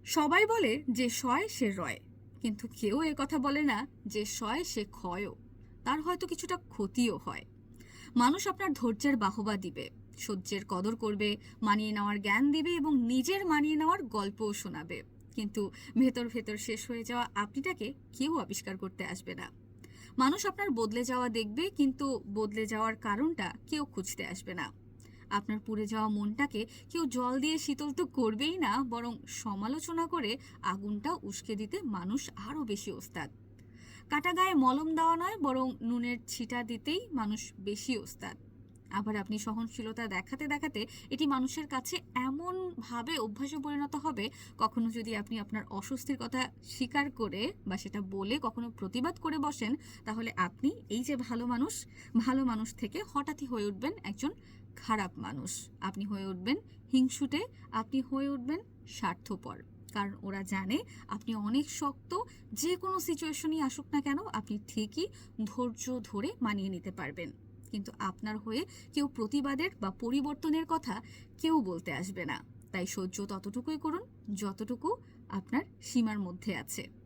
সবাই বলে যে সয় সে রয়, কিন্তু কেউ এ কথা বলে না যে সয় সে ক্ষয়ও, তার হয়তো কিছুটা ক্ষতিও হয়। মানুষ আপনার ধৈর্যের বাহবা দিবে, সহ্যের কদর করবে, মানিয়ে নেওয়ার জ্ঞান দিবে এবং নিজের মানিয়ে নেওয়ার গল্পও শোনাবে। কিন্তু ভেতর ভেতর শেষ হয়ে যাওয়া আপনিটাকে কেউ আবিষ্কার করতে আসবে না। মানুষ আপনার বদলে যাওয়া দেখবে, কিন্তু বদলে যাওয়ার কারণটা কেউ খুঁজতে আসবে না। আপনার পুড়ে যাওয়া মনটাকে কেউ জল দিয়ে শীতল তো করবেই না, বরং সমালোচনা করে আগুনটা উস্কে দিতে মানুষ আরো বেশি ওস্তাদ। কাটা গায়ে মলম দেওয়া নয়, বরং নুনের ছিটা দিতেই মানুষ বেশি ওস্তাদ। আবার আপনি সহনশীলতা দেখাতে দেখাতে এটি মানুষের কাছে এমন ভাবে অভ্যাসে পরিণত হবে, কখনো যদি আপনি আপনার অস্বস্তির কথা স্বীকার করে বা সেটা বলে কখনো প্রতিবাদ করে বসেন, তাহলে আপনি এই যে ভালো মানুষ থেকে হঠাৎই হয়ে উঠবেন একজন খারাপ মানুষ। আপনি হয়ে উঠবেন হিংসুটে, আপনি হয়ে উঠবেন স্বার্থপর। কারণ ওরা জানে আপনি অনেক শক্ত, যে কোনো সিচুয়েশনই আসুক না কেন আপনি ঠিকই ধৈর্য ধরে মানিয়ে নিতে পারবেন। কিন্তু আপনার হয়ে কেউ প্রতিবাদের বা পরিবর্তনের কথা কেউ বলতে আসবে না। তাই সহ্য ততটুকুই করুন যতটুকু আপনার সীমার মধ্যে আছে।